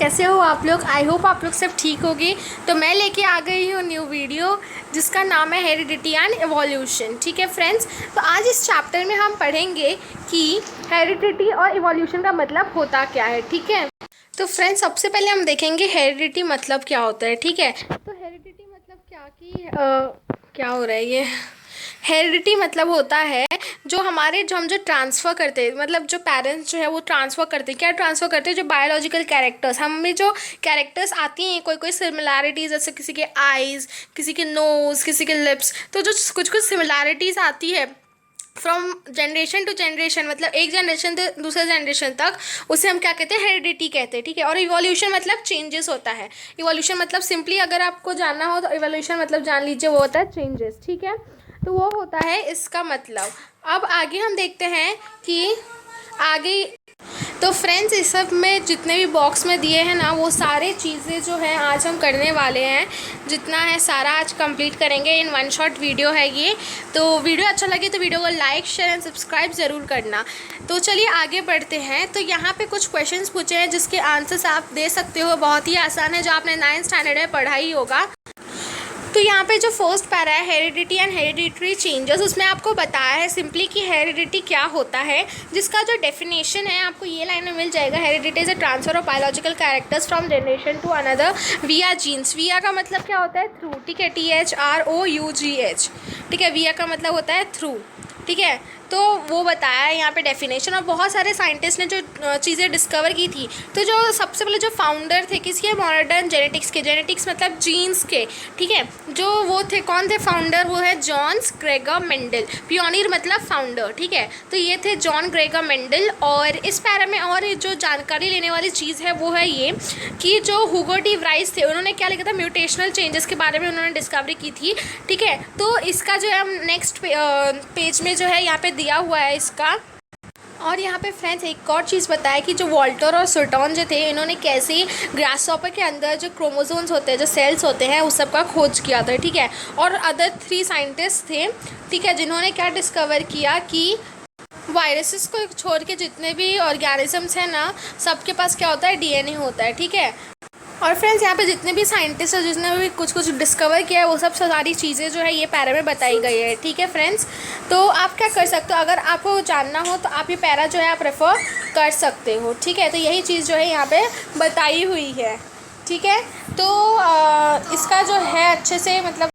कैसे हो आप लोग। आई होप आप लोग सब ठीक होगे। तो मैं लेके आ गई हूँ न्यू वीडियो जिसका नाम है हेरिडिटी एंड इवोल्यूशन। ठीक है फ्रेंड्स, तो आज इस चैप्टर में हम पढ़ेंगे कि हेरिडिटी और इवोल्यूशन का मतलब होता क्या है। ठीक है, तो फ्रेंड्स सबसे पहले हम देखेंगे हेरिडिटी मतलब क्या होता है। ठीक है, तो हेरिडिटी मतलब क्या हो रहा है ये हेरिडिटी मतलब होता है जो हम जो ट्रांसफ़र करते हैं, मतलब जो पेरेंट्स जो है वो ट्रांसफ़र करते हैं। क्या ट्रांसफ़र करते हैं? जो बायोलॉजिकल कैरेक्टर्स हमें जो कैरेक्टर्स आती हैं, कोई कोई सिमिलैरिटीज़, जैसे किसी के आइज़, किसी के नोज़, किसी के लिप्स, तो जो कुछ कुछ सिमिलैरिटीज़ आती है फ्रॉम जनरेशन टू जनरेशन, मतलब एक जनरेशन से दूसरे जनरेशन तक, उसे हम क्या कहते हैं? हेरिडिटी कहते हैं। ठीक है, और इवोल्यूशन मतलब चेंजेस होता है। इवोल्यूशन मतलब सिंपली अगर आपको जानना हो तो इवोल्यूशन मतलब जान लीजिए वो होता है चेंजेस। ठीक है, तो वो होता है इसका मतलब। अब आगे हम देखते हैं कि आगे, तो फ्रेंड्स इस सब में जितने भी बॉक्स में दिए हैं ना, वो सारे चीज़ें जो हैं आज हम करने वाले हैं। जितना है सारा आज कंप्लीट करेंगे। इन वन शॉट वीडियो है ये। तो वीडियो अच्छा लगे तो वीडियो को लाइक शेयर एंड सब्सक्राइब ज़रूर करना। तो चलिए आगे बढ़ते हैं। तो यहाँ पे कुछ क्वेश्चंस पूछे हैं जिसके आंसर्स आप दे सकते हो। बहुत ही आसान है, जो आपने 9th स्टैंडर्ड में पढ़ा ही होगा। तो यहाँ पे जो फर्स्ट पैरा है हेरिडिटी एंड हेरिडिटरी चेंजेस, उसमें आपको बताया है सिंपली कि हेरिडिटी क्या होता है, जिसका जो डेफिनेशन है आपको ये लाइन में मिल जाएगा। Heredity is a transfer of biological characters from generation to another via genes. Via का मतलब क्या होता है? थ्रू। ठीक है, THROUGH। ठीक है, विया का मतलब होता है थ्रू। ठीक है, तो वो बताया है यहाँ पे डेफिनेशन। और बहुत सारे साइंटिस्ट ने जो चीज़ें डिस्कवर की थी, तो जो सबसे पहले जो फाउंडर थे किसके? मॉडर्न जेनेटिक्स के। जेनेटिक्स मतलब जीन्स के। ठीक है, जो वो थे, कौन थे फाउंडर? वो है जॉन ग्रेगर मेंडल। पियोनियर मतलब फाउंडर। ठीक है, तो ये थे जॉन ग्रेगर मेंडल। और इस पैरा में और जो जानकारी लेने वाली चीज़ है वो है ये कि जो हुगो डी व्राइस थे, उन्होंने क्या लिखा था? म्यूटेशनल चेंजेस के बारे में उन्होंने डिस्कवरी की थी। ठीक है, तो इसका जो है हम नेक्स्ट पेज में जो है यहाँ पे दिया हुआ है इसका। और यहाँ पे फ्रेंड्स एक और चीज़ बताया कि जो वॉल्टर और सुर्टॉन जो थे, इन्होंने कैसे ग्रासहॉपर के अंदर जो क्रोमोसोम्स होते हैं, जो सेल्स होते हैं, उस सब का खोज किया था। ठीक है, और अदर 3 साइंटिस्ट थे। ठीक है, जिन्होंने क्या डिस्कवर किया कि वायरसेस को छोड़ के जितने भी ऑर्गेनिजम्स हैं ना, सबके पास क्या होता है? DNA होता है। ठीक है, और फ्रेंड्स यहाँ पे जितने भी साइंटिस्ट हैं जिसने भी कुछ कुछ डिस्कवर किया है, वो सब सारी चीज़ें जो है ये पैरा में बताई गई है। ठीक है फ्रेंड्स, तो आप क्या कर सकते हो, अगर आपको जानना हो तो आप ये पैरा जो है आप रेफ़र कर सकते हो। ठीक है, तो यही चीज़ जो है यहाँ पे बताई हुई है। ठीक है, तो इसका जो है अच्छे से मतलब,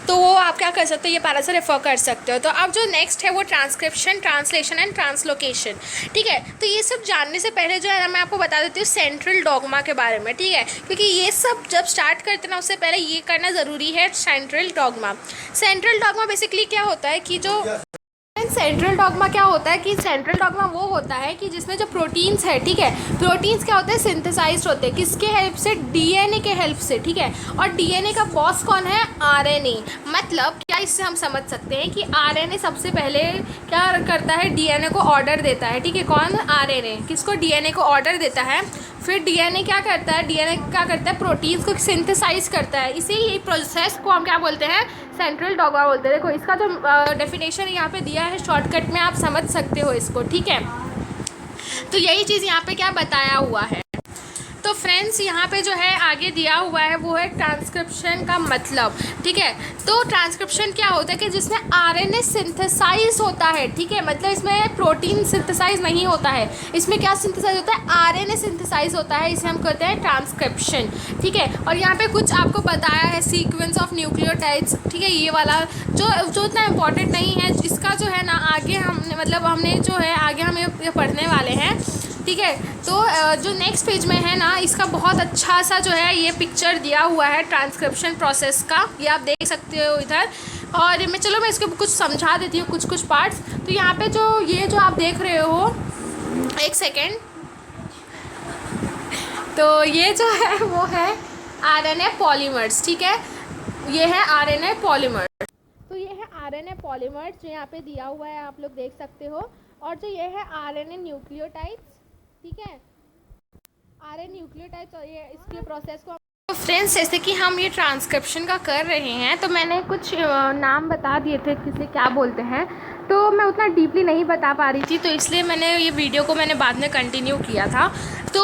तो वो आप क्या कर सकते हो? ये पैरा से रेफ़र कर सकते हो। तो अब जो नेक्स्ट है वो ट्रांसक्रिप्शन, ट्रांसलेशन एंड ट्रांसलोकेशन। ठीक है, तो ये सब जानने से पहले जो है ना, मैं आपको बता देती हूँ सेंट्रल डॉगमा के बारे में। ठीक है, क्योंकि ये सब जब स्टार्ट करते ना, उससे पहले ये करना ज़रूरी है। Central dogma, central dogma basically क्या होता है कि जो सेंट्रल डॉगमा क्या होता है कि सेंट्रल डॉगमा वो होता है कि जिसमें जो प्रोटीन्स है, ठीक है, प्रोटीन्स क्या होते हैं? सिंथेसाइज्ड होते हैं। किसके हेल्प से? DNA के हेल्प से। ठीक है, और DNA का बॉस कौन है? RNA। मतलब क्या इससे हम समझ सकते हैं कि RNA सबसे पहले क्या करता है? DNA को ऑर्डर देता है। ठीक है, कौन? RNA किसको? DNA को ऑर्डर देता है। फिर DNA क्या करता है? DNA क्या करता है? प्रोटीन्स को सिंथेसाइज करता है। इसी प्रोसेस को हम क्या बोलते हैं? सेंट्रल डॉगमा बोलते हैं। देखो इसका जो डेफिनेशन यहाँ पे दिया है, शॉर्टकट में आप समझ सकते हो इसको। ठीक है, तो यही चीज़ यहाँ पे क्या बताया हुआ है। तो फ्रेंड्स यहाँ पे जो है आगे दिया हुआ है वो है ट्रांसक्रिप्शन का मतलब। ठीक है, तो ट्रांसक्रिप्शन क्या होता है कि जिसमें RNA सिंथेसाइज होता है। ठीक है, मतलब इसमें प्रोटीन सिंथेसाइज नहीं होता है, इसमें क्या सिंथेसाइज होता है? RNA सिंथेसाइज होता है। इसे हम कहते हैं ट्रांसक्रिप्शन। ठीक है, और यहाँ पे कुछ आपको बताया है सीक्वेंस ऑफ न्यूक्लियोटाइड्स। ठीक है, ये वाला जो इतना इम्पॉर्टेंट नहीं है, इसका जो है ना आगे हमने जो है आगे हम ये पढ़ने वाले हैं। ठीक है, तो जो नेक्स्ट पेज में है ना, इसका बहुत अच्छा सा जो है ये पिक्चर दिया हुआ है ट्रांसक्रिप्शन प्रोसेस का, ये आप देख सकते हो इधर। और मैं इसको कुछ समझा देती हूँ, कुछ पार्ट्स। तो यहाँ पे जो आप देख रहे हो, एक सेकेंड, तो ये जो है वो है RNA पॉलीमर्स। ठीक है, ये है RNA पॉलीमर्स। तो ये है RNA पॉलीमर्स जो यहाँ पे दिया हुआ है, आप लोग देख सकते हो। और जो ये है RNA न्यूक्लियोटाइड्स। ठीक है, RNA न्यूक्लियोटाइड्स, और ये इसके प्रोसेस को। तो फ्रेंड्स जैसे कि हम ये ट्रांसक्रिप्शन का कर रहे हैं, तो मैंने कुछ नाम बता दिए थे किसे क्या बोलते हैं। तो मैं उतना डीपली नहीं बता पा रही थी, तो इसलिए मैंने ये वीडियो को मैंने बाद में कंटिन्यू किया था। तो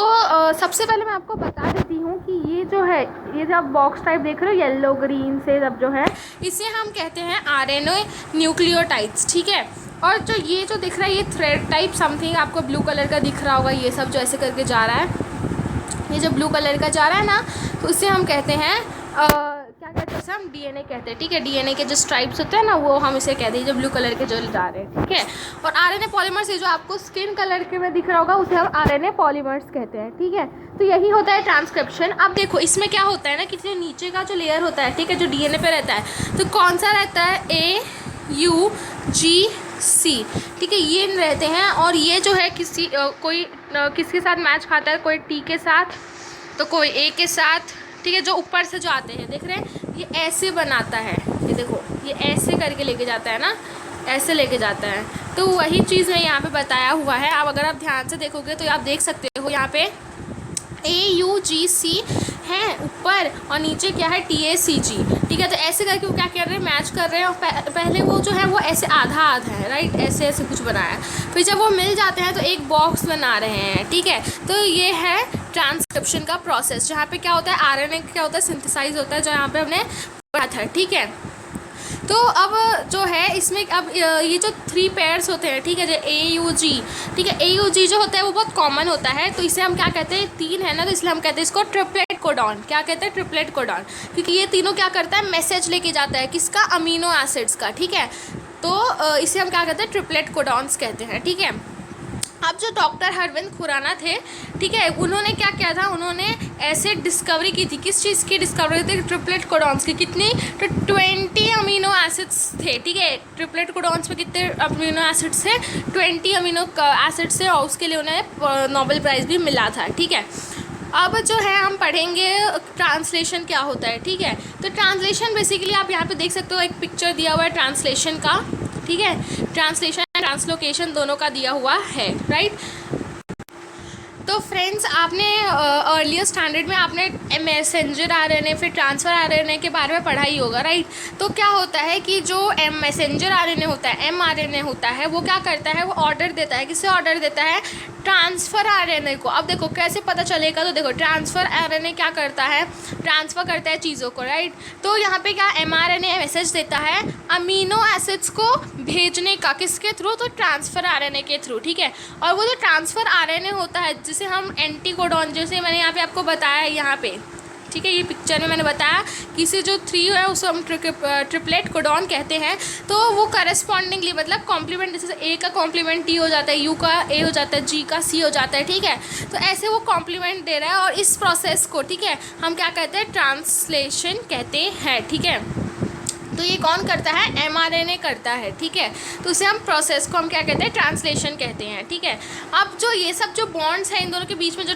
सबसे पहले मैं आपको बता देती हूँ कि ये जो है, ये जो आप बॉक्स टाइप देख रहे हो येलो ग्रीन से सब जो है, इसे हम कहते हैं RNA न्यूक्लियोटाइड्स, ठीक है। और जो ये जो दिख रहा है ये थ्रेड टाइप समथिंग आपको ब्लू कलर का दिख रहा होगा, ये सब जो ऐसे करके जा रहा है, ये जो ब्लू कलर का जा रहा है ना, तो इसे हम कहते हैं क्या कहते हैं, इसे हम DNA कहते हैं, ठीक है। DNA के जो स्ट्राइप्स होते हैं ना, वो हम इसे कहते हैं, जो ब्लू कलर के जो जा रहे हैं, ठीक है। और RNA पॉलीमर्स, ये जो आपको स्किन कलर के में दिख रहा होगा, उसे हम RNA पॉलीमर्स कहते हैं, ठीक है। तो यही होता है ट्रांसक्रिप्शन। अब देखो इसमें क्या होता है ना, किसी नीचे का जो लेयर होता है, ठीक है, जो DNA पे रहता है, तो कौन सा रहता है, AUGC, ठीक है, ये रहते हैं। और ये जो है कोई किसके साथ मैच खाता है, कोई T के साथ, तो कोई A के साथ, ठीक है। जो ऊपर से जो आते हैं, देख रहे हैं, ये ऐसे बनाता है, ये देखो, ये ऐसे करके लेके जाता है ना, ऐसे लेके जाता है। तो वही चीज़ में यहाँ पे बताया हुआ है। अब अगर आप ध्यान से देखोगे तो आप देख सकते हो यहाँ पे AUGC है ऊपर, और नीचे क्या है, TACG, ठीक है। तो ऐसे करके वो क्या कर रहे हैं, मैच कर रहे हैं। और पहले वो जो है वो ऐसे आधा आधा है, राइट, ऐसे ऐसे कुछ बनाया है। फिर जब वो मिल जाते हैं तो एक बॉक्स बना रहे हैं, ठीक है। तो ये है ट्रांसक्रिप्शन का प्रोसेस, जहाँ पे क्या होता है, RNA क्या होता है, सिंथेसाइज होता है, जो यहाँ पे हमने पढ़ा था, ठीक है। तो अब जो है इसमें अब ये जो 3 पेयर्स होते हैं, ठीक है, जो AUG, ठीक है, AUG जो होता है वो बहुत कॉमन होता है। तो इसे हम क्या कहते हैं, 3 है ना, तो इसलिए हम कहते हैं इसको ट्रिपलेट कोडॉन। क्या कहते हैं, ट्रिपलेट कोडॉन, क्योंकि ये तीनों क्या करता है, मैसेज लेके जाता है, किसका, अमीनो एसिड्स का, ठीक है। तो इसे हम क्या कहते हैं, ट्रिपलेट कोडॉन्स कहते हैं, ठीक है। अब जो डॉक्टर हरविंद खुराना थे, ठीक है, उन्होंने क्या किया था, उन्होंने ऐसे डिस्कवरी की थी, किस चीज़ की डिस्कवरी थी, ट्रिपलेट कोडॉन्स की। कितनी, तो 20 अमीनो एसिड्स थे, ठीक है। ट्रिपलेट कोडॉन्स में कितने अमीनो एसिड्स थे, 20 अमीनो एसिड्स थे, और उसके लिए उन्हें नोबेल प्राइज़ भी मिला था, ठीक है। अब जो है हम पढ़ेंगे ट्रांसलेशन क्या होता है, ठीक है। तो ट्रांसलेशन बेसिकली आप यहाँ पे देख सकते हो, एक पिक्चर दिया हुआ है ट्रांसलेशन का, ठीक है। ट्रांसलेशन एंड ट्रांसलोकेशन दोनों का दिया हुआ है, राइट। तो फ्रेंड्स, आपने अर्लियर स्टैंडर्ड में आपने मैसेंजर RNA फिर ट्रांसफ़र RNA के बारे में पढ़ा ही होगा, राइट। तो क्या होता है कि जो मैसेंजर RNA होता है, mRNA होता है, वो क्या करता है, वो ऑर्डर देता है, किससे ऑर्डर देता है, ट्रांसफ़र RNA को। अब देखो कैसे पता चलेगा, तो देखो ट्रांसफ़र RNA क्या करता है, ट्रांसफ़र करता है चीज़ों को, राइट। तो यहाँ पे क्या mRNA मैसेज देता है अमीनो एसिड्स को भेजने का, किसके थ्रू, तो ट्रांसफ़र RNA के थ्रू, ठीक है। और वो जो ट्रांसफ़र RNA होता है, जिसे हम एंटीकोडॉन, जैसे मैंने यहाँ पे आपको बताया है, यहाँ पे, ठीक है, ये पिक्चर में मैंने बताया कि इसे जो 3 है उसे हम ट्रिपलेट कोडॉन कहते हैं। तो वो करस्पॉन्डिंगली, मतलब कॉम्प्लीमेंट, जैसे A का कॉम्प्लीमेंट T हो जाता है, U का A हो जाता है, G का C हो जाता है, ठीक है। तो ऐसे वो कॉम्प्लीमेंट दे रहा है, और इस प्रोसेस को, ठीक है, हम क्या कहते हैं, ट्रांसलेशन कहते हैं, ठीक है। तो ये कौन करता है, mRNA करता है, ठीक है। तो उसे हम प्रोसेस को हम क्या कहते हैं, ट्रांसलेशन कहते हैं, ठीक है। अब जो ये सब जो बॉन्ड्स हैं इन दोनों के बीच में, जो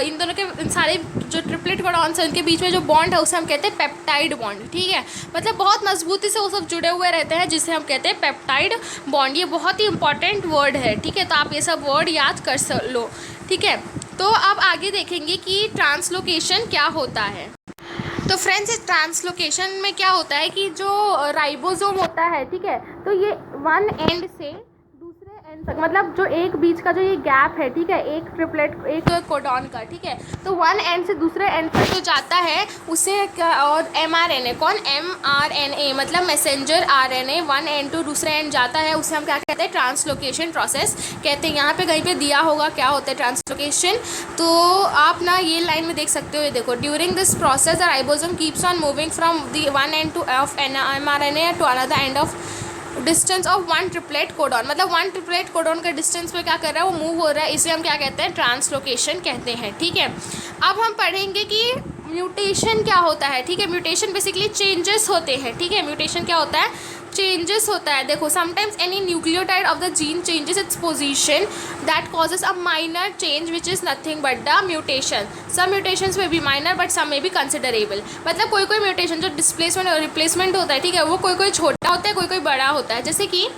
इन दोनों के इन सारे जो ट्रिपलेट कोडॉन्स हैं उनके बीच में जो बॉन्ड है उसे हम कहते हैं पेप्टाइड बॉन्ड, ठीक है। मतलब बहुत मजबूती से वो सब जुड़े हुए रहते हैं, जिसे हम कहते हैं पेप्टाइड बॉन्ड। ये बहुत ही इंपॉर्टेंट वर्ड है, ठीक है। तो आप ये सब वर्ड याद कर लो, ठीक है। तो अब आगे देखेंगे कि ट्रांसलोकेशन क्या होता है। तो फ्रेंड्स, इस ट्रांसलोकेशन में क्या होता है कि जो राइबोसोम होता है, ठीक है, तो ये वन एंड से दूसरे एंड तक, मतलब जो एक बीच का जो ये गैप है, ठीक है, एक ट्रिपलेट, एक कोडॉन का, ठीक है, तो वन एंड से दूसरे एंड तक जो जाता है उसे क्या, और mRNA, कौन, mRNA, मतलब messenger RNA one end to दूसरे एंड जाता है, उसे हम क्या कहते हैं, ट्रांसलोकेशन प्रोसेस कहते हैं। यहाँ पे कहीं पे दिया होगा क्या होता है ट्रांसलोकेशन, तो आप ना ये लाइन में देख सकते हो, ये देखो, during this process the ribosome keeps on moving from the one end to of mRNA to another end of distance of one triplet codon, मतलब वन ट्रिपलेट कोडॉन का डिस्टेंस पे क्या कर रहा है, वो मूव हो रहा है, इसे हम क्या कहते हैं, ट्रांसलोकेशन कहते हैं, ठीक है। अब हम पढ़ेंगे कि म्यूटेशन क्या होता है, ठीक है। म्यूटेशन बेसिकली चेंजेस होते हैं, ठीक है। म्यूटेशन क्या होता है, चेंजेस होता है। देखो, sometimes any nucleotide of the gene changes its position that causes a minor change which is nothing but the mutation. Some mutations may be minor but some may be considerable. मतलब कोई कोई mutation जो displacement और replacement होता है, ठीक है, वो कोई कोई छोटा होता है, कोई कोई बड़ा होता है। जैसे कि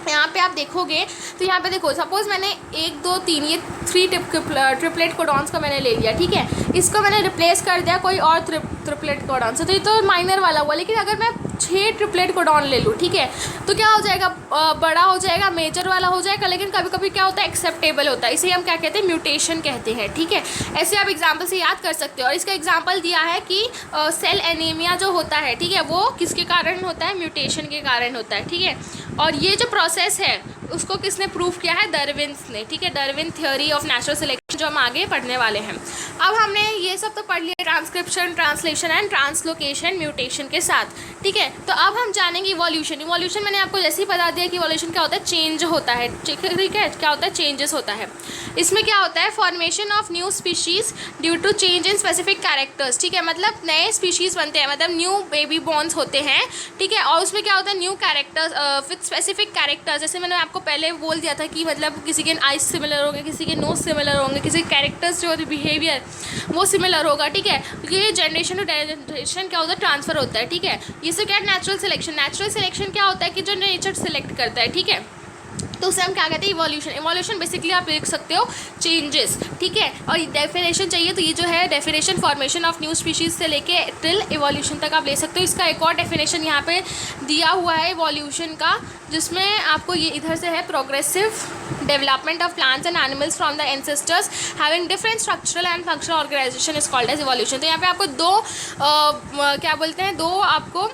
यहाँ पे आप देखोगे तो यहाँ पे देखो, सपोज मैंने 1 2 3 ये 3 ट्रिपलेट कोडॉन्स का मैंने ले लिया, ठीक है। इसको मैंने रिप्लेस कर दिया कोई और ट्रिपलेट कोडॉन से, तो ये तो माइनर वाला हुआ। लेकिन अगर मैं 6 ट्रिपलेट कोडॉन ले लूँ, ठीक है, तो क्या हो जाएगा, बड़ा हो जाएगा, मेजर वाला हो जाएगा। लेकिन कभी कभी क्या होता है, एक्सेप्टेबल होता है, इसे हम क्या कहते हैं, म्यूटेशन कहते हैं, ठीक है। ऐसे आप एग्जाम्पल से याद कर सकते हो। और इसका एग्जाम्पल दिया है कि सेल एनीमिया जो होता है, ठीक है, वो किसके कारण होता है, म्यूटेशन के कारण होता है, ठीक है। और ये जो प्रोसेस है उसको किसने प्रूव किया है, डार्विन्स ने, ठीक है, Darwin theory of natural selection, जो हम आगे पढ़ने वाले हैं। अब हमने ये सब तो पढ़ लिया, transcription, translation and translocation mutation के साथ, ठीक है। तो अब हम जानेंगे इवोल्यूशन। इवोल्यूशन मैंने आपको जैसे ही बता दिया कि इवोल्यूशन क्या होता है, चेंज होता है, ठीक है, क्या होता है, चेंजेस होता है। इसमें क्या होता है, formation of new species due to change in specific characters, ठीक है, मतलब नए स्पीशीज़ बनते हैं, मतलब न्यू बेबी बॉर्न्स होते हैं, ठीक है। और उसमें क्या होता है, new characters with specific characters, जैसे मैंने आपको पहले बोल दिया था कि मतलब किसी के आइज सिमिलर होंगे, किसी के नोज सिमिलर होंगे, किसी कैरेक्टर्स जो बिहेवियर वो सिमिलर होगा, ठीक है। ये जनरेशन टू जनरेशन क्या होता है, ट्रांसफर होता है, ठीक है। ये से क्या है, नेचुरल सिलेक्शन। नेचुरल सिलेक्शन क्या होता है कि जो नेचर सिलेक्ट करता है, ठीक है, तो उसे हम क्या कहते हैं, इवोल्यूशन। इवोल्यूशन बेसिकली आप देख सकते हो चेंजेस, ठीक है। और डेफिनेशन चाहिए तो ये जो है definition, formation of new species से लेके टिल इवोल्यूशन तक आप ले सकते हो। इसका एक और डेफिनेशन यहाँ पे दिया हुआ है इवोल्यूशन का, जिसमें आपको ये इधर से है, progressive development of plants and animals from the ancestors having different structural and functional organisation is called as evolution. तो यहाँ पे आपको दो क्या बोलते हैं, दो आपको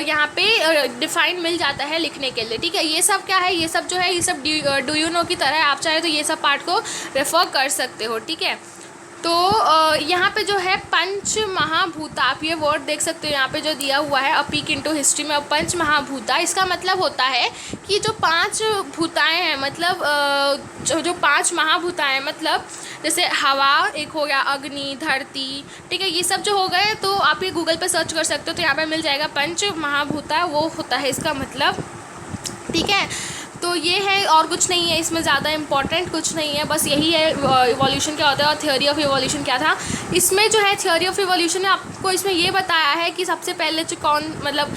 यहाँ पे डिफाइन मिल जाता है लिखने के लिए, ठीक है। ये सब क्या है, ये सब जो है, ये सब डू यू नो की तरह है, आप चाहे तो ये सब पार्ट को रेफर कर सकते हो, ठीक है। तो यहाँ पे जो है पंच महाभूता, आप ये वर्ड देख सकते हो यहाँ पे जो दिया हुआ है, अ पीक इनटू हिस्ट्री में। पंच महाभूता, इसका मतलब होता है कि जो 5 भूताएं हैं, मतलब जो 5 महाभूताएं, मतलब जैसे हवा एक हो गया, अग्नि, धरती, ठीक है, ये सब जो हो गए, तो आप ये गूगल पे सर्च कर सकते हो, तो यहाँ पे मिल जाएगा पंच महाभूता, वो होता है इसका मतलब, ठीक है। तो ये है, और कुछ नहीं है इसमें, ज़्यादा इंपॉर्टेंट कुछ नहीं है, बस यही है इवोल्यूशन क्या होता है। और थ्योरी ऑफ इवोल्यूशन क्या था, इसमें जो है थ्योरी ऑफ इवोल्यूशन ने आपको इसमें ये बताया है कि सबसे पहले जो कौन, मतलब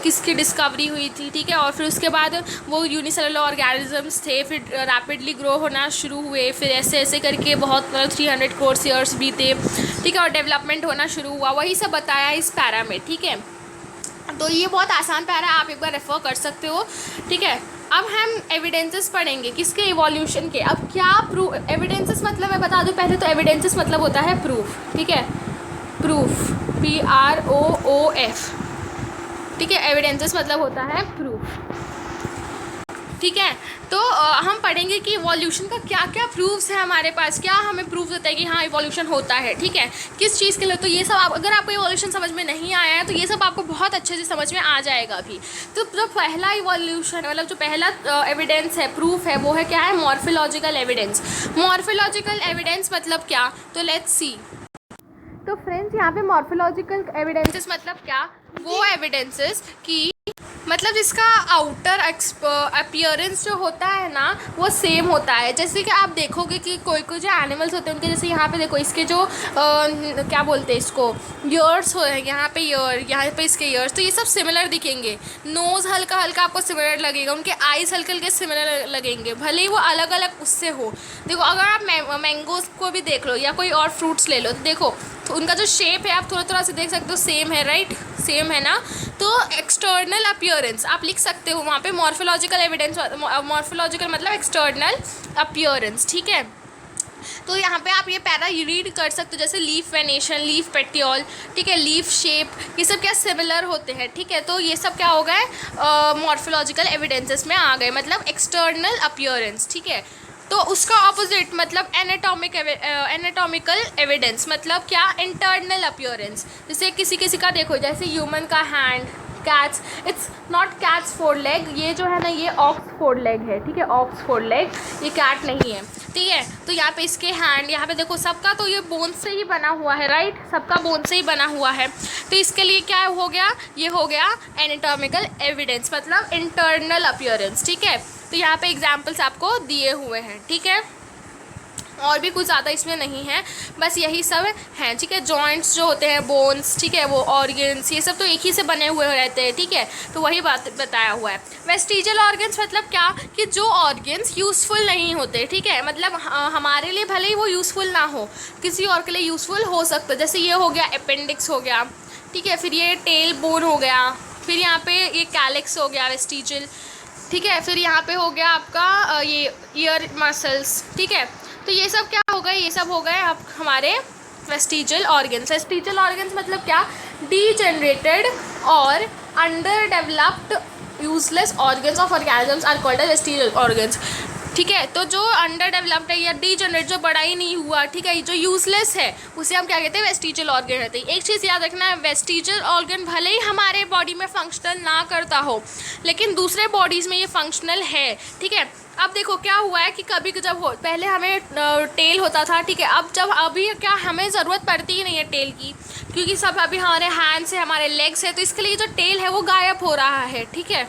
किसकी डिस्कवरी हुई थी, ठीक है। और फिर उसके बाद वो यूनिसेलुलर ऑर्गेनिजम्स थे, फिर रैपिडली ग्रो होना शुरू हुए, फिर ऐसे ऐसे करके बहुत, मतलब 300 करोड़ ईयर्स बीते, ठीक है, और डेवलपमेंट होना शुरू हुआ, वही सब बताया इस पैरा में, ठीक है। तो ये बहुत आसान पैरा है, आप एक बार रेफर कर सकते हो, ठीक है। अब हम एविडेंसेस पढ़ेंगे किसके, इवोल्यूशन के। अब क्या प्रूफ, एविडेंसेस मतलब मैं बता दूं पहले, तो एविडेंसेस मतलब होता है प्रूफ, ठीक है, प्रूफ, PROOF, ठीक है। एविडेंसेस मतलब होता है प्रूफ, ठीक है। तो हम पढ़ेंगे कि इवोल्यूशन का क्या क्या प्रूफ्स है हमारे पास, क्या हमें प्रूफ देता है कि हाँ इवोल्यूशन होता है, ठीक है, किस चीज़ के लिए। तो ये सब अगर आपको इवोल्यूशन समझ में नहीं आया है, तो ये सब आपको बहुत अच्छे से समझ में आ जाएगा अभी। तो जो पहला इवोल्यूशन, मतलब जो पहला एविडेंस है, प्रूफ है, वो है क्या है, मॉर्फोलॉजिकल एविडेंस। मॉर्फोलॉजिकल एविडेंस मतलब क्या, तो लेट्स सी। तो फ्रेंड्स, यहाँ पे मॉर्फोलॉजिकल एविडेंसेस मतलब क्या, वो एविडेंसेस कि मतलब जिसका आउटर अपीयरेंस जो होता है ना, वो सेम होता है। जैसे कि आप देखोगे कि कोई कोई जो एनिमल्स होते हैं उनके, जैसे यहाँ पे देखो, इसके जो क्या बोलते हैं इसको, ईयर्स हो, यहाँ पे ईयर, यहाँ पे इसके ईयर्स, तो ये सब सिमिलर दिखेंगे। नोज़ हल्का हल्का आपको सिमिलर लगेगा, उनके आइज़ हल्के हल्के सिमिलर लगेंगे, भले ही वो अलग अलग उससे हो। देखो, अगर आप मैंगोज़ को भी देख लो या कोई और फ्रूट्स ले लो, तो देखो, तो उनका जो शेप है आप थोड़ा थोड़ा से देख सकते हो, सेम है, राइट, सेम है ना। तो एक्सटर्नल अपीयरेंस आप लिख सकते हो वहाँ पे, मॉर्फोलॉजिकल एविडेंस, मॉर्फोलॉजिकल मतलब एक्सटर्नल अपीयरेंस, ठीक है। तो यहाँ पे आप ये पैरा रीड कर सकते हो, जैसे लीफ वेनेशन, लीफ पेटियोल, ठीक है, लीफ शेप, ये सब क्या सिमिलर होते हैं, ठीक है। तो ये सब क्या हो गए, मॉर्फोलॉजिकल एविडेंसेस में आ गए, मतलब एक्सटर्नल अपीयरेंस, ठीक है। तो उसका ऑपोजिट मतलब एनाटॉमिकल एविडेंस मतलब क्या, इंटरनल अपीयरेंस। जैसे किसी किसी का देखो, जैसे ह्यूमन का hand, cats, it's not cats 4 leg, ये जो है ना, ये ऑक्स 4 लेग है, ठीक है, ऑक्स 4 लेग, ये कैट नहीं है, ठीक है। तो यहाँ पे इसके हैंड, यहाँ पे देखो, सबका तो ये बोन से ही बना हुआ है, राइट, सबका बोन से ही बना हुआ है। तो इसके लिए क्या हो गया, ये हो गया एनाटॉमिकल एविडेंस, मतलब इंटरनल अपीयरेंस, ठीक है। तो यहाँ पे एग्जाम्पल्स आपको दिए हुए हैं, ठीक है। और भी कुछ ज़्यादा इसमें नहीं है, बस यही सब हैं, ठीक है। जॉइंट्स जो होते हैं, बोन्स, ठीक है, वो ऑर्गन्स, ये सब तो एक ही से बने हुए रहते हैं, ठीक है। तो वही बात बताया हुआ है। वेस्टिजियल ऑर्गन्स मतलब क्या, कि जो ऑर्गन्स यूज़फुल नहीं होते, ठीक है, मतलब हमारे लिए भले ही वो यूज़फुल ना हो, किसी और के लिए यूज़फुल हो सकता है। जैसे ये हो गया अपेंडिक्स हो गया, ठीक है, फिर ये टेल बोन हो गया, फिर यहाँ पे ये कैलिक्स हो गया वेस्टिजियल, ठीक है, फिर यहाँ पे हो गया आपका ये ईयर मसल्स, ठीक है। तो ये सब क्या हो गए, ये सब हो गए अब हमारे वेस्टिजियल ऑर्गन्स। वेस्टिजियल ऑर्गन्स मतलब क्या, डीजेनरेटेड और under developed useless organs of organisms are called as vestigial organs, ठीक है। तो जो अंडर डेवलप्ड है या डीजेनरेट, जो बड़ा ही नहीं हुआ, ठीक है, जो यूजलेस है, उसे हम क्या कहते हैं, वेस्टिजियल ऑर्गन कहते हैं। एक चीज़ याद रखना है, वेस्टिजियल ऑर्गन भले ही हमारे बॉडी में फंक्शनल ना करता हो, लेकिन दूसरे बॉडीज़ में ये फंक्शनल है, ठीक है। अब देखो क्या हुआ है कि कभी जब पहले हमें टेल होता था, ठीक है, अब जब अभी क्या हमें ज़रूरत पड़ती ही नहीं है टेल की, क्योंकि सब अभी हमारे हैंड्स है, हमारे लेग्स है, तो इसके लिए जो टेल है वो गायब हो रहा है, ठीक है।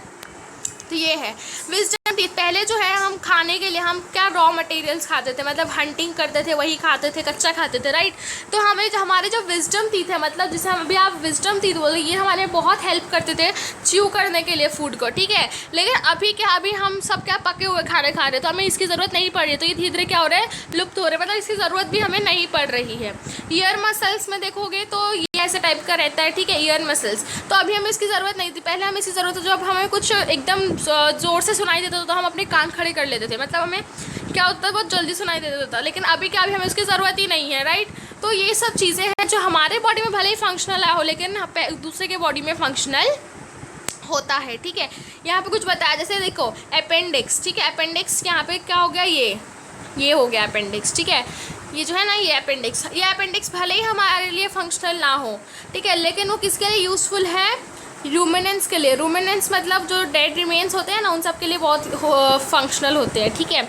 तो ये है विजडम टीथ। पहले जो है हम खाने के लिए हम क्या रॉ मटेरियल्स खाते थे, मतलब हंटिंग करते थे, वही खाते थे, कच्चा खाते थे, राइट। तो हमें जो हमारे जो विजडम टीथ है, मतलब जिसे हम अभी आप विजडम टीथ बोले, ये हमारे बहुत हेल्प करते थे च्यू करने के लिए फूड को, ठीक है। लेकिन अभी क्या, अभी हम सब क्या पके हुए खाने खा रहे हैं, तो हमें इसकी ज़रूरत नहीं पड़ रही है, तो ये धीरे धीरे क्या हो रहा है, लुप्त हो रहे हैं, मतलब इसकी ज़रूरत भी हमें नहीं पड़ रही है। ईयर मसल्स में देखोगे तो ये ऐसे टाइप का रहता है, ठीक है, ईयर मसल्स। तो अभी हमें इसकी ज़रूरत नहीं थी, पहले हमें इसकी ज़रूरत है, जब हमें कुछ एकदम ज़ोर से सुनाई देता था तो हम अपने कान खड़े कर लेते थे, मतलब हमें क्या होता है, बहुत जल्दी सुनाई देता था। लेकिन अभी क्या, अभी हमें उसकी ज़रूरत ही नहीं है, राइट। तो ये सब चीज़ें हैं जो हमारे बॉडी में भले ही फंक्शनल हो, लेकिन दूसरे के बॉडी में फंक्शनल होता है, ठीक है। यहाँ पे कुछ बताया, जैसे देखो अपेंडिक्स, ठीक है, अपेंडिक्स यहाँ पे क्या हो गया, ये हो गया अपेंडिक्स, ठीक है, ये जो है ना, ये अपेंडिक्स भले ही हमारे लिए फंक्शनल ना हो, ठीक है, लेकिन वो किसके लिए यूज़फुल है, रूमिनेंस के लिए। रूमिनेंस मतलब जो डेड रिमेन्स होते हैं ना, उन सब के लिए बहुत फंक्शनल होते हैं, ठीक है।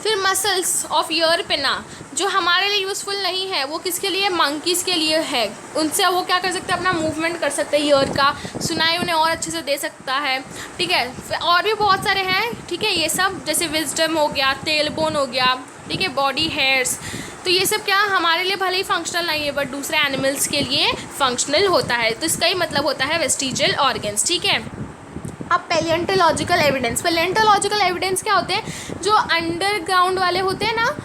फिर मसल्स ऑफ ईयर पिना जो हमारे लिए यूज़फुल नहीं है, वो किसके लिए, मंकीज़ के लिए है। उनसे वो क्या कर सकते हैं, अपना मूवमेंट कर सकते हैं, ईयर का सुनाई उन्हें और अच्छे से दे सकता है, ठीक है। और भी बहुत सारे हैं, ठीक है, ये सब जैसे विजडम हो गया, टेल बोन हो गया, ठीक है, बॉडी हेयर्स। तो ये सब क्या हमारे लिए भले ही फंक्शनल नहीं है, बट दूसरे एनिमल्स के लिए फंक्शनल होता है। तो इसका ही मतलब होता है वेस्टिजियल ऑर्गन्स, ठीक है। अब पैलियोंटोलॉजिकल एविडेंस। पैलियोंटोलॉजिकल एविडेंस क्या होते हैं, जो अंडरग्राउंड वाले होते हैं ना,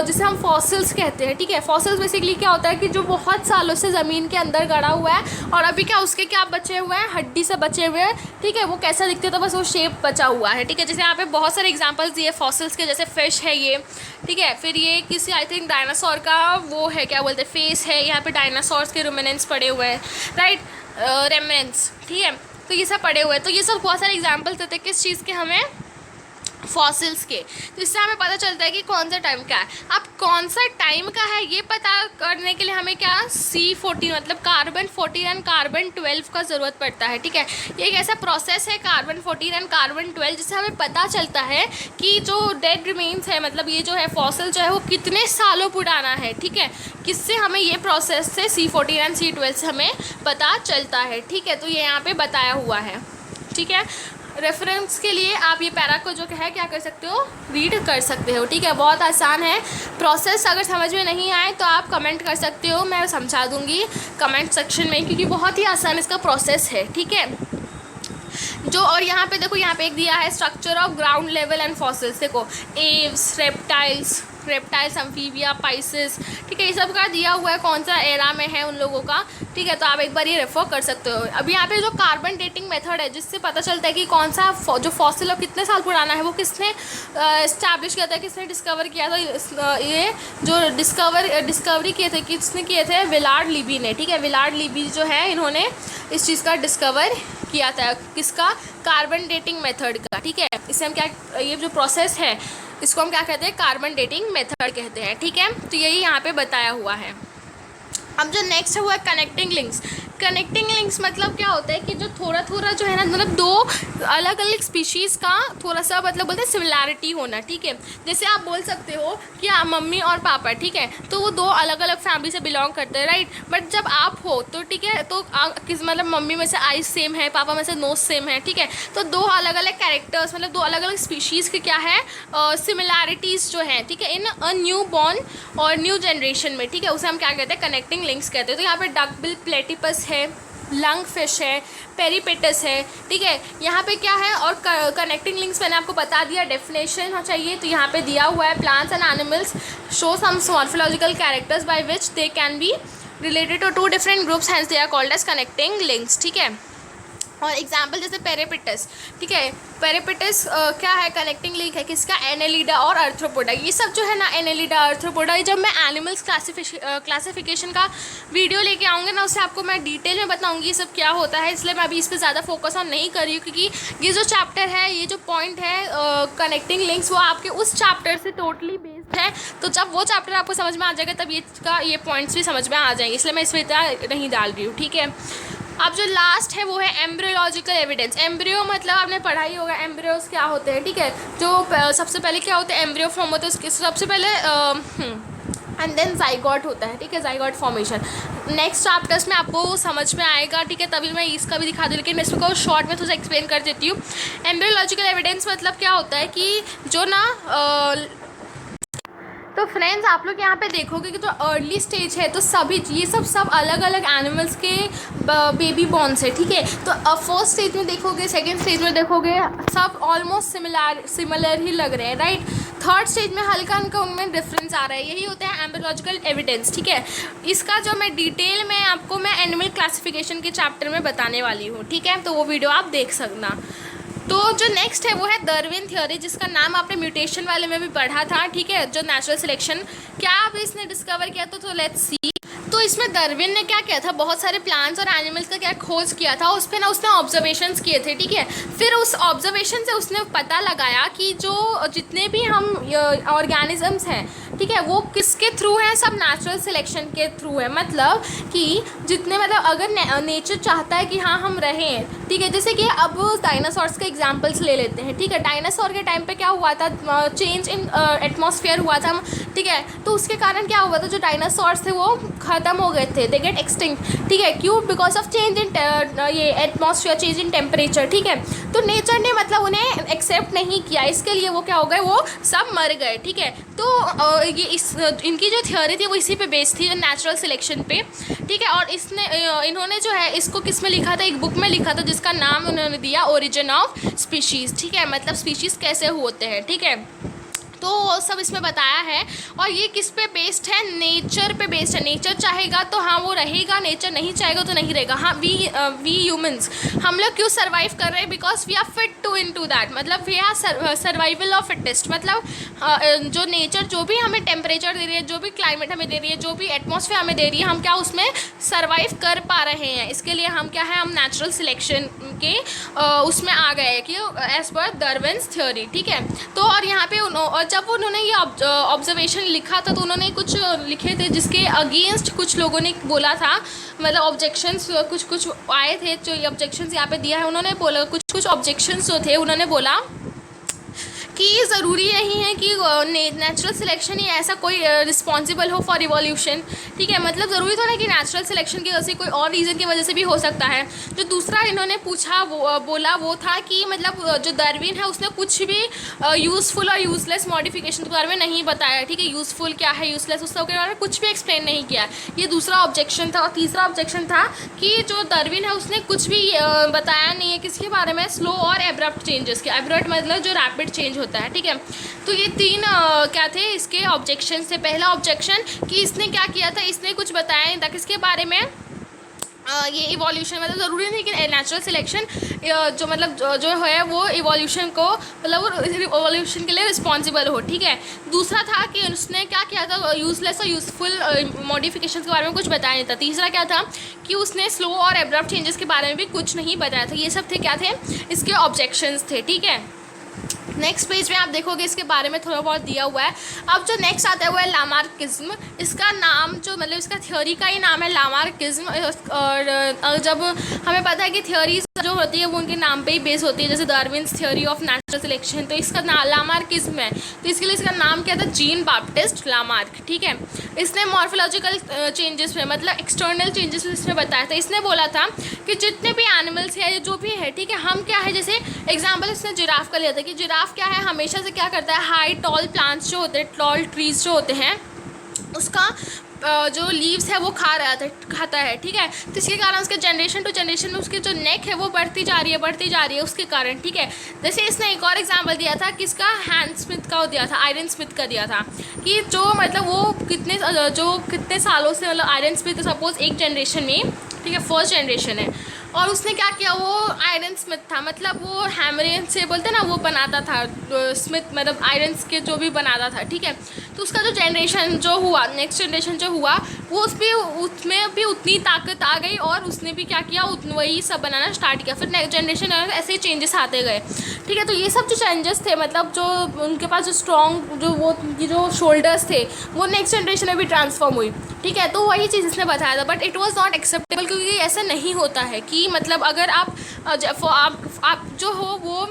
जिसे हम फॉसिल्स कहते हैं, ठीक है। फॉसिल्स बेसिकली क्या होता है कि जो बहुत सालों से ज़मीन के अंदर गड़ा हुआ है, और अभी क्या उसके क्या बचे हुए हैं, हड्डी से बचे हुए हैं, ठीक है। वो कैसा दिखते हैं, तो बस वो शेप बचा हुआ है, ठीक है। जैसे यहाँ पे बहुत सारे एग्जांपल्स दिए फॉसिल्स के, जैसे फिश है ये, ठीक है। फिर ये किसी आई थिंक डायनासोर का वो है, क्या बोलते हैं, फेस है, यहाँ पे डायनासोर्स के रुमिनेंट्स पड़े हुए हैं, राइट, रेमिनेंट्स, ठीक है। तो ये सब पड़े हुए हैं। तो ये सब बहुत सारे एग्जांपल्स देते हैं किस चीज़ के, हमें फॉसिल्स के। तो इससे हमें पता चलता है कि कौन सा टाइम का है। अब कौन सा टाइम का है ये पता करने के लिए हमें क्या, C14 मतलब कार्बन 14 एंड कार्बन 12 का ज़रूरत पड़ता है, ठीक है। ये एक ऐसा प्रोसेस है कार्बन 14 एंड कार्बन 12, जिससे हमें पता चलता है कि जो डेड रिमेन्स है, मतलब ये जो है फॉसिल जो है वो कितने सालों पुराना है, ठीक है। किससे हमें ये प्रोसेस से C14 एंड C12 से हमें पता चलता है, ठीक है। तो ये यहाँ पे बताया हुआ है, ठीक है। रेफरेंस के लिए आप ये पैरा को जो है क्या कर सकते हो, रीड कर सकते हो, ठीक है। बहुत आसान है प्रोसेस। अगर समझ में नहीं आए तो आप कमेंट कर सकते हो, मैं समझा दूंगी कमेंट सेक्शन में, क्योंकि बहुत ही आसान इसका प्रोसेस है, ठीक है। जो और यहाँ पे देखो, यहाँ पे एक दिया है structure of ground level and fossils. देखो एव्स, रेप्टाइल्स, एम्फीबिया, पाइसिस, ठीक है, ये सब का दिया हुआ है कौन सा एरा में है उन लोगों का, ठीक है। तो आप एक बार ये रेफर कर सकते हो। अभी यहाँ पे जो कार्बन डेटिंग मेथड है, जिससे पता चलता है कि कौन सा जो फॉसिल और कितने साल पुराना है, वो किसने इस्टेब्लिश किया था, किसने डिस्कवर किया था। ये जो डिस्कवरी किए थे, किसने किए थे, विलार्ड लिबी ने, ठीक है। विलार्ड लिबी जो है, इन्होंने इस चीज़ का डिस्कवर किया था, किसका, कार्बन डेटिंग मेथड का, ठीक है। इससे हम क्या, ये जो प्रोसेस है इसको हम क्या कहते हैं, कार्बन डेटिंग मेथड कहते हैं, ठीक है। तो यही यहाँ पे बताया हुआ है। अब जो नेक्स्ट है वो है कनेक्टिंग लिंक्स। कनेक्टिंग लिंक्स मतलब क्या होता है कि जो थोड़ा थोड़ा जो है ना, मतलब दो अलग अलग स्पीशीज़ का थोड़ा सा मतलब बोलते हैं सिमिलैरिटी होना, ठीक है। जैसे आप बोल सकते हो कि मम्मी और पापा, ठीक है, तो वो दो अलग अलग फैमिली से बिलोंग करते हैं, राइट। बट जब आप हो तो ठीक है, तो किस मतलब मम्मी में से आइज सेम है, पापा में से नोज सेम है, ठीक है, तो दो अलग अलग कैरेक्टर्स मतलब दो अलग अलग स्पीशीज़ के क्या है सिमिलैरिटीज़ जो है, ठीक है, इन अ न्यू बॉर्न और न्यू जनरेशन में, ठीक है, उसे हम क्या कहते हैं कनेक्टिंग लिंक्स कहते हैं। तो यहाँ पे डकबिल प्लेटिपस है, लंग फिश है, पेरीपेटस है, ठीक है। यहाँ पे क्या है और कनेक्टिंग लिंक्स मैंने आपको बता दिया, डेफिनेशन चाहिए तो यहाँ पे दिया हुआ है, plants and animals show some morphological characters by which they can be related to two different groups, hence they are called as connecting links, ठीक है। और एग्जाम्पल जैसे पेरीपेटस, ठीक है, पेरीपेटस क्या है कनेक्टिंग लिंक है किसका, एनेलिडा और आर्थ्रोपोडा। ये सब जो है ना एनेलिडा आर्थ्रोपोडा, जब मैं एनिमल्स क्लासिफिकेशन का वीडियो लेके आऊँगी ना, उससे आपको मैं डिटेल में बताऊँगी ये सब क्या होता है, इसलिए मैं अभी इस पर ज़्यादा फोकस ऑन नहीं कर रही हूँ, क्योंकि ये जो चैप्टर है, ये जो पॉइंट है कनेक्टिंग लिंक्स, वो आपके उस चैप्टर से टोटली बेस्ड है। तो जब वो चैप्टर आपको समझ में आ जाएगा तब ये पॉइंट्स भी समझ में आ जाएंगे, इसलिए मैं इस पर नहीं डाल रही हूँ, ठीक है। अब जो लास्ट है वो है एम्ब्रियोलॉजिकल एविडेंस। एम्ब्रियो मतलब आपने पढ़ा ही होगा एम्ब्रियोज क्या होते हैं, ठीक है। जो सबसे पहले क्या होता है, एम्ब्रियो फॉर्म होता है, उसके सबसे पहले एंड देन जाइगोट होता है, ठीक है, जाइगोट फॉर्मेशन। नेक्स्ट चैप्टर्स में आपको समझ में आएगा, ठीक है, तभी मैं इसका भी दिखा दूँ, लेकिन मैं इसको शॉर्ट में थोड़ा एक्सप्लेन कर देती हूँ। एम्ब्रियोलॉजिकल एविडेंस मतलब क्या होता है कि जो ना तो फ्रेंड्स आप लोग यहाँ पे देखोगे कि जो अर्ली स्टेज है तो सभी ये सब अलग अलग एनिमल्स के बेबी बॉर्न्स है, ठीक है। तो फर्स्ट स्टेज में देखोगे, सेकंड स्टेज में देखोगे, सब ऑलमोस्ट सिमिलर ही लग रहे हैं, राइट। थर्ड स्टेज में हल्का हल्का उनमें डिफरेंस आ रहा है, यही होता है एम्ब्रियोलॉजिकल एविडेंस, ठीक है। इसका जो मैं डिटेल में आपको मैं एनिमल क्लासिफिकेशन के चैप्टर में बताने वाली हूँ, ठीक है, तो वो वीडियो आप देख सकना। तो जो नेक्स्ट है वो है डार्विन थ्योरी, जिसका नाम आपने म्यूटेशन वाले में भी पढ़ा था, ठीक है, जो नेचुरल सिलेक्शन क्या अब इसने डिस्कवर किया, तो लेट्स सी। तो इसमें डार्विन ने क्या किया था, बहुत सारे प्लांट्स और एनिमल्स का क्या खोज किया था, उस पर ना उसने ऑब्जर्वेशंस किए थे, ठीक है। फिर उस ऑब्जर्वेशन से उसने पता लगाया कि जो जितने भी हम ऑर्गेनिजम्स हैं, ठीक है, वो किसके थ्रू हैं, सब नेचुरल सिलेक्शन के थ्रू है। मतलब कि जितने मतलब अगर नेचर चाहता है कि हाँ हम रहें, ठीक है, जैसे कि अब डायनासोर्स के एग्जांपल्स ले लेते हैं, ठीक है। डायनासोर के टाइम पे क्या हुआ था, चेंज इन एटमॉस्फेयर हुआ था, ठीक है, तो उसके कारण क्या हुआ था, जो डायनासोर्स थे वो ख़त्म हो गए थे, दे गेट एक्सटिंक्ट, ठीक है, क्यों, बिकॉज ऑफ चेंज इन ये एटमॉस्फेयर, चेंज इन टेम्परेचर, ठीक है। तो नेचर ने मतलब उन्हें एक्सेप्ट नहीं किया, इसके लिए वो क्या हो गए, वो सब मर गए, ठीक है। तो ये इनकी जो थ्योरी थी वो इसी पे बेस्ड थी, नेचुरल सिलेक्शन पे, ठीक है। और इन्होंने जो है इसको किस में लिखा था, एक बुक में लिखा था, जिसका नाम उन्होंने दिया ओरिजिन ऑफ स्पीशीज़, ठीक है, मतलब स्पीशीज़ कैसे होते हैं, ठीक है। तो वो सब इसमें बताया है, और ये किस पे बेस्ड है, नेचर पे बेस्ड है। नेचर चाहेगा तो हाँ वो रहेगा, नेचर नहीं चाहेगा तो नहीं रहेगा। हाँ वी ह्यूमंस, हम लोग क्यों सर्वाइव कर रहे हैं, because we are fit to in to that, मतलब we are survival of fittest, मतलब जो नेचर जो भी हमें टेम्परेचर दे रही है, जो भी क्लाइमेट हमें दे रही है, जो भी एटमॉस्फेयर हमें दे रही है, हम क्या उसमें सर्वाइव कर पा रहे हैं। इसके लिए हम क्या है, हम नेचुरल सिलेक्शन के उसमें आ गए कि एज पर डार्विन्स थ्योरी, ठीक है। तो और यहाँ पे और जब उन्होंने ये ऑब्जर्वेशन लिखा था तो उन्होंने कुछ लिखे थे जिसके अगेंस्ट कुछ लोगों ने बोला था, मतलब ऑब्जेक्शंस कुछ आए थे, जो ये ऑब्जेक्शंस यहाँ पे दिया है, उन्होंने बोला कुछ ऑब्जेक्शंस जो थे, उन्होंने बोला कि ज़रूरी नहीं है कि नेचुरल सिलेक्शन ही ऐसा कोई रिस्पॉन्सिबल हो फॉर इवोल्यूशन, ठीक है, मतलब ज़रूरी तो नहीं कि नेचुरल सिलेक्शन की वजह से, कोई और रीज़न की वजह से भी हो सकता है। जो दूसरा इन्होंने पूछा बोला वो था कि मतलब जो डार्विन है उसने कुछ भी यूज़फुल और यूज़लेस मॉडिफिकेशन के बारे में नहीं बताया, ठीक है, यूज़फुल क्या है, यूज़लेस उसके बारे में कुछ भी एक्सप्लेन नहीं किया, ये दूसरा ऑब्जेक्शन था। और तीसरा ऑब्जेक्शन था कि जो डार्विन है उसने कुछ भी बताया नहीं है किसके बारे में, स्लो और एब्रप्ट चेंजेस के, एब्रप्ट मतलब जो रैपिड चेंज होता है, ठीक है। तो ये तीन क्या थे इसके ऑब्जेक्शन थे। पहला ऑब्जेक्शन कि इसने क्या किया था, इसने कुछ बताया नहीं था किसके बारे में, ये इवोल्यूशन, मतलब ज़रूरी नहीं कि नेचुरल सिलेक्शन जो मतलब जो है वो इवोल्यूशन को मतलब वो इवोल्यूशन के लिए रिस्पॉन्सिबल हो, ठीक है। दूसरा था कि उसने क्या किया था, यूज़लेस और यूज़फुल मॉडिफिकेशन के बारे में कुछ बताया नहीं था। तीसरा क्या था कि उसने स्लो और एब्रप्ट चेंजेस के बारे में भी कुछ नहीं बताया था। ये सब थे क्या थे, इसके ऑब्जेक्शंस थे, ठीक है। नेक्स्ट पेज में आप देखोगे इसके बारे में थोड़ा बहुत दिया हुआ है। अब जो नेक्स्ट आता है वो है लामार्किज्म। इसका नाम जो मतलब इसका थ्योरी का ही नाम है लामार्किज्म। और जब हमें पता है कि थ्योरीज जो होती है वो उनके नाम पे ही बेस होती है, जैसे Darwin's theory of natural selection, तो इसका नाम लामार्किज्म है। तो इसके लिए इसका नाम क्या था, जीन बाप्टिस्ट लामार्क, ठीक है। इसने मॉर्फोलॉजिकल चेंजेस में मतलब एक्सटर्नल चेंजेस इसमें बताया था। इसने बोला था कि जितने भी एनिमल्स है जो भी है, ठीक है, हम क्या है, जैसे एग्जाम्पल इसने जिराफ का लिया था कि जिराफ क्या है, हमेशा से क्या करता है, हाई टॉल प्लांट्स जो होते हैं, टॉल ट्रीज जो होते हैं, उसका जो लीव्स है वो खाता है, ठीक है। तो इसके कारण उसके जनरेशन टू जनरेशन में उसकी जो नेक है वो बढ़ती जा रही है उसके कारण, ठीक है। जैसे इसने एक और एग्जांपल दिया था कि इसका हैंड स्मिथ का दिया था, आयरन स्मिथ का दिया था कि जो मतलब वो कितने सालों से मतलब आयरन स्मिथ सपोज एक जनरेशन में, ठीक है, फर्स्ट जनरेशन है, और उसने क्या किया, वो आयरन स्मिथ था, मतलब वो हैमरेन से बोलते ना वो बनाता था, स्मिथ मतलब आयरन के जो भी बनाता था, ठीक है। तो उसका जो जनरेशन जो हुआ, नेक्स्ट जनरेशन जो हुआ, वो उसमें भी उतनी ताकत आ गई और उसने भी क्या किया, वही सब बनाना स्टार्ट किया। फिर नेक्स्ट जनरेशन ऐसे ही चेंजेस आते गए, ठीक है। तो ये सब जो चेंजेस थे, मतलब जो उनके पास जो स्ट्रॉन्ग जो वो उनकी जो शोल्डर्स थे वो नेक्स्ट जनरेशन में भी ट्रांसफॉर्म हुई, ठीक है। तो वही चीज़ इसने बताया था, but it was not acceptable, क्योंकि ऐसा नहीं होता है कि मतलब अगर आप जो हो वो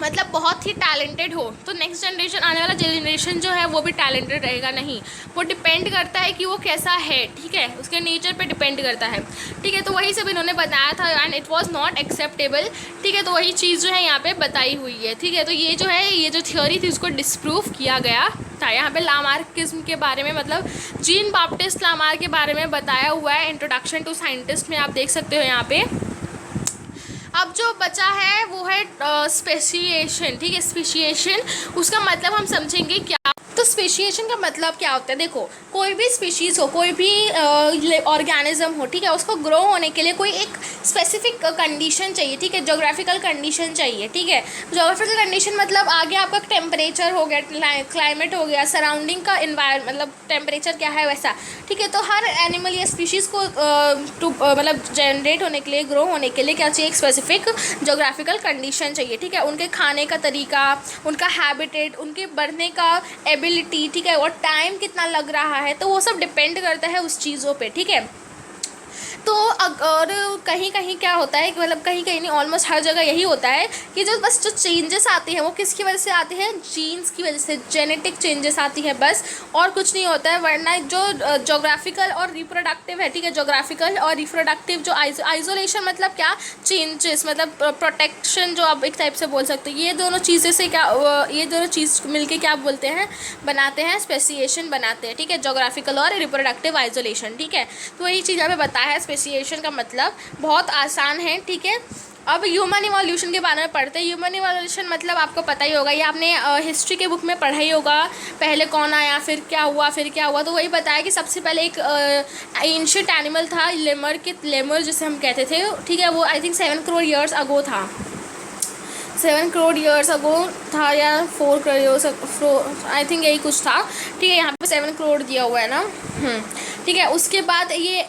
मतलब बहुत ही टैलेंटेड हो तो नेक्स्ट जनरेशन, आने वाला जनरेशन जो है वो भी टैलेंटेड रहेगा, नहीं। वो डिपेंड करता है कि वो कैसा है, ठीक है, उसके नेचर पे डिपेंड करता है, ठीक है। तो वही सब इन्होंने बताया था and it was not acceptable, ठीक है। तो वही चीज़ जो है यहाँ पे बताई हुई है, ठीक है। तो ये जो है, ये जो थ्योरी थी उसको डिस्प्रूव किया गया था। यहाँ पे लामार्किज्म के बारे में मतलब जीन बाप्टिस्ट लामार्क के बारे में बताया हुआ है इंट्रोडक्शन टू साइंटिस्ट में, आप देख सकते हो यहाँ पे। अब जो बचा है वो है स्पेशिएशन, ठीक है। स्पेशिएशन उसका मतलब हम समझेंगे क्या। तो स्पेशिएशन का मतलब क्या होता है, देखो कोई भी स्पीशीज़ हो, कोई भी ऑर्गेनिज्म हो, ठीक है, उसको ग्रो होने के लिए कोई एक स्पेसिफिक कंडीशन चाहिए, ठीक है, जोग्राफिकल कंडीशन चाहिए, ठीक है। जोग्राफिकल कंडीशन मतलब आगे आपका टेम्परेचर हो गया, क्लाइमेट हो गया, सराउंडिंग का इन्वायरमेंट मतलब टेम्परेचर क्या है वैसा, ठीक है। तो हर एनिमल या स्पीशीज़ को मतलब जनरेट होने के लिए, ग्रो होने के लिए क्या चाहिए, एक स्पेसिफिक जोग्राफिकल कंडीशन चाहिए, ठीक है। उनके खाने का तरीका, उनका हैबिटेट, उनके बढ़ने का एबिलिटी, ठीक है, और टाइम कितना लग रहा है, तो वो सब डिपेंड करता है उस चीज़ों पे, ठीक है। तो और कहीं कहीं क्या होता है कि मतलब कहीं कहीं नहीं, ऑलमोस्ट हर जगह यही होता है कि जो चेंजेस आती हैं वो किसकी वजह से आती है, जीन्स की वजह से, जेनेटिक चेंजेस आती है बस, और कुछ नहीं होता है। वरना जो जोग्राफिकल और रिप्रोडक्टिव है, ठीक है, जोग्राफिकल और रिप्रोडक्टिव जो आइसोलेशन मतलब क्या, चेंजेस मतलब प्रोटेक्शन जो आप एक टाइप से बोल सकते हो, ये दोनों चीज़ें से क्या, ये दोनों चीज़ मिलके क्या बोलते हैं, बनाते हैं स्पेसिएशन बनाते हैं, ठीक है, जोग्राफिकल और रिप्रोडक्टिव आइसोलेशन, ठीक है। तो वही चीज़ हमें बताया है, स्पेसिएशन का मतलब बहुत आसान है, ठीक है। अब ह्यूमन इवोल्यूशन के बारे में पढ़ते हैं। ह्यूमन इवोल्यूशन मतलब आपको पता ही होगा, ये आपने हिस्ट्री के बुक में पढ़ा ही होगा, पहले कौन आया, फिर क्या हुआ, तो वही बताया कि सबसे पहले एक एंशिएंट एनिमल था लेमर जिसे हम कहते थे, ठीक है। वो I think 7 crore years ago था, 7 करोड़ ईयर्स अगो था या 4 करोड़ ईयर्स, आई थिंक यही कुछ था, ठीक है। यहाँ पे 7 करोड़ दिया हुआ है ना, ठीक है। उसके बाद ये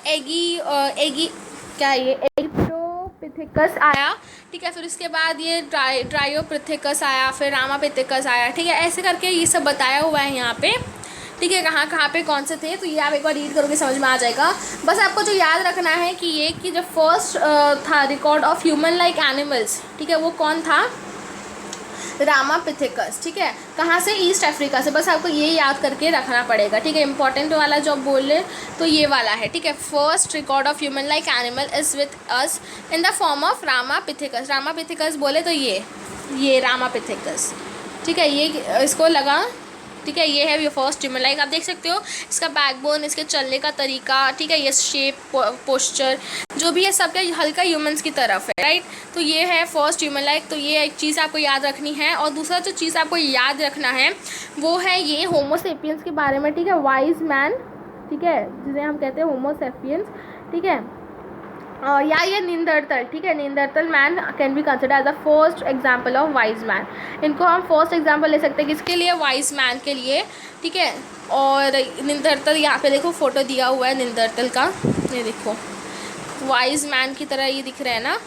एगिप्टोपिथेकस आया, ठीक है। फिर उसके बाद ये ड्रायोपिथेकस आया, फिर रामापिथेकस आया, ठीक है। ऐसे करके ये सब बताया हुआ है यहाँ पे, ठीक है, कहाँ पे कौन से थे। तो ये आप एक बार रीड करोगे समझ में आ जाएगा। बस आपको जो याद रखना है कि ये कि जो फर्स्ट था record of human like animals, ठीक है, वो कौन था, रामापिथेकस, ठीक है। कहाँ से, ईस्ट अफ्रीका से। बस आपको ये याद करके रखना पड़ेगा, ठीक है। इंपॉर्टेंट वाला जो बोले तो ये वाला है, ठीक है। First record of human like animal is with us in the form of Ramapithecus. Ramapithecus बोले तो ये रामापिथेकस, ठीक है, ये इसको लगा, ठीक है। ये है ये फर्स्ट ह्यूमन लाइक, आप देख सकते हो इसका बैकबोन, इसके चलने का तरीका, ठीक है, ये शेप, पोस्चर जो भी है सब क्या हल्का ह्यूमंस की तरफ है, राइट। तो ये है फर्स्ट ह्यूमन लाइक। तो ये एक चीज़ आपको याद रखनी है। और दूसरा जो चीज़ आपको याद रखना है वो है ये होमो सेपियंस के बारे में, ठीक है, वाइज मैन, ठीक है, जिसे हम कहते हैं होमो सेपियंस, ठीक है। या ये नींदरतल, ठीक है, Neanderthal man can be consider as the first example of wise man. इनको हम फर्स्ट एग्जाम्पल ले सकते हैं किसके लिए, वाइज मैन के लिए, ठीक है। और नींदरतल यहाँ पे देखो फोटो दिया हुआ है नींदरतल का, ये देखो वाइज मैन की तरह ये दिख रहा है ना,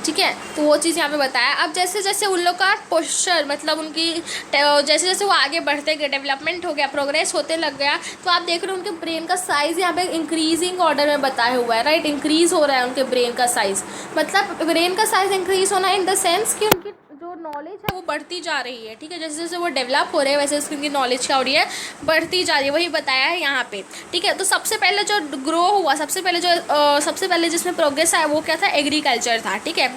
ठीक है। तो वो चीज़ यहाँ पे बताया। अब जैसे जैसे उन लोग का पोस्चर, मतलब उनकी जैसे जैसे वो आगे बढ़ते गए, डेवलपमेंट हो गया, प्रोग्रेस होते लग गया, तो आप देख रहे हो उनके ब्रेन का साइज़ यहाँ पे इंक्रीजिंग ऑर्डर में बताया हुआ है, राइट। इंक्रीज़ हो रहा है उनके ब्रेन का साइज़, मतलब ब्रेन का साइज़ इंक्रीज़ होना इन द सेंस कि उनकी जो नॉलेज है वो बढ़ती जा रही है, ठीक है। जैसे जैसे वो डेवलप हो रहे हैं वैसे उसकी नॉलेज क्या हो रही है, बढ़ती जा रही है, वही बताया है यहाँ पे, ठीक है। तो सबसे पहले जो ग्रो हुआ, सबसे पहले जिसमें प्रोग्रेस आया वो क्या था, एग्रीकल्चर था, ठीक है।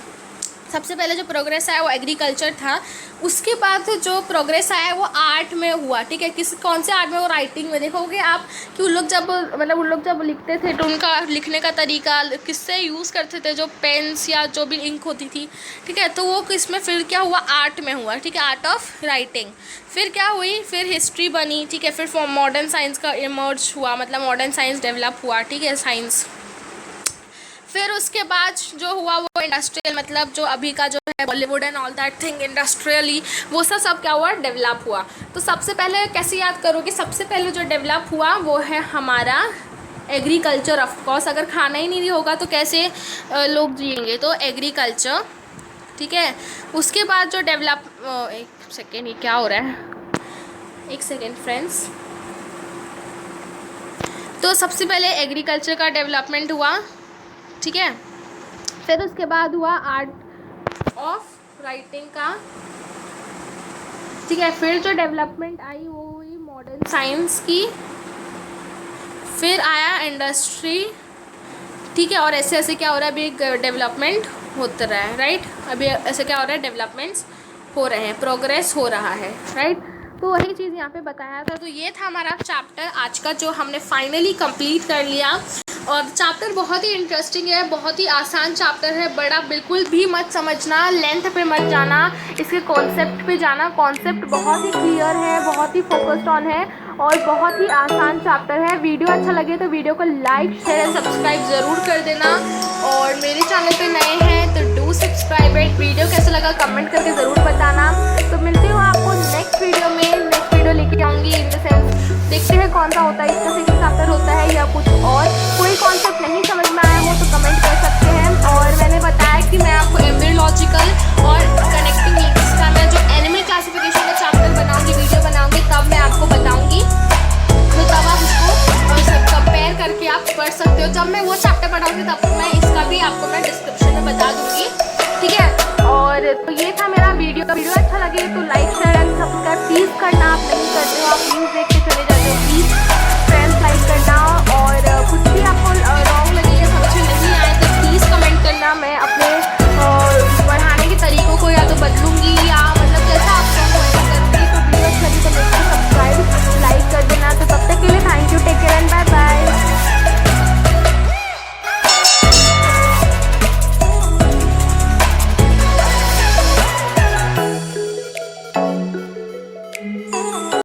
सबसे पहले जो प्रोग्रेस आया वो एग्रीकल्चर था। उसके बाद जो प्रोग्रेस आया वो आर्ट में हुआ, ठीक है। कौन से आर्ट में, वो राइटिंग में। देखोगे आप कि उन लोग जब लिखते थे तो उनका लिखने का तरीका किससे यूज़ करते थे, जो पेन्स या जो भी इंक होती थी, ठीक है। तो वो किसमें फिर क्या हुआ, आर्ट में हुआ, ठीक है, आर्ट ऑफ राइटिंग। फिर क्या हुई, फिर हिस्ट्री बनी, ठीक है। फिर मॉडर्न साइंस का इमर्ज हुआ, मतलब मॉडर्न साइंस डेवलप हुआ, ठीक है, साइंस। फिर उसके बाद जो हुआ वो इंडस्ट्रियल, मतलब जो अभी का जो है Bollywood and all that thing, industrially वो सब क्या हुआ, डेवलप हुआ। तो सबसे पहले कैसे याद करोगे, सबसे पहले जो डेवलप हुआ वो है हमारा एग्रीकल्चर। ऑफ कोर्स अगर खाना ही नहीं होगा तो कैसे लोग जिएंगे, तो एग्रीकल्चर, ठीक है। उसके बाद जो डेवलप, एक सेकेंड, ये क्या हो रहा है, एक सेकेंड फ्रेंड्स। तो सबसे पहले एग्रीकल्चर का डेवलपमेंट हुआ, ठीक है। फिर उसके बाद हुआ आर्ट ऑफ राइटिंग का, ठीक है। फिर जो डेवलपमेंट आई वो हुई मॉडर्न साइंस की। फिर आया इंडस्ट्री, ठीक है। और ऐसे ऐसे क्या हो रहा है, अभी डेवलपमेंट होता रहा है, राइट। अभी ऐसे क्या हो रहा है, डेवलपमेंट्स हो रहे हैं, प्रोग्रेस हो रहा है, राइट। तो वही चीज़ यहाँ पे बताया था। तो ये था हमारा चैप्टर आज का, जो हमने फाइनली कंप्लीट कर लिया। और चैप्टर बहुत ही इंटरेस्टिंग है, बहुत ही आसान चैप्टर है, बड़ा बिल्कुल भी मत समझना, लेंथ पे मत जाना, इसके कॉन्सेप्ट पे जाना। कॉन्सेप्ट बहुत ही क्लियर है, बहुत ही फोकस्ड ऑन है और बहुत ही आसान चैप्टर है। वीडियो अच्छा लगे तो वीडियो को लाइक, शेयर एंड सब्सक्राइब ज़रूर कर देना। और मेरे चैनल पे नए हैं तो डू सब्सक्राइब इट। वीडियो कैसा लगा कमेंट करके ज़रूर बताना। तो मिलती हूँ आपको नेक्स्ट वीडियो में। नेक्स्ट वीडियो लेके आऊँगी, इन द सेंस देखते हैं कौन सा होता है, इसका सेकंड चैप्टर होता है या कुछ और। कोई कॉन्सेप्ट नहीं समझ में आया हो तो कमेंट कर सकते हैं। और मैंने बताया कि मैं आपको एम्ब्रियोलॉजिकल और कनेक्टिंग लिंक्स का, मैं जो एनिमल क्लासिफिकेशन का चैप्टर बनाऊंगी, वीडियो बनाऊंगी, तब मैं आपको बताऊंगी। तो तब आप उसको कंपेयर करके आप पढ़ सकते हो। जब मैं वो चैप्टर पढ़ाऊंगी तब मैं इसका भी आपको मैं डिस्क्रिप्शन में बता दूंगी, ठीक है। और तो ये था मेरा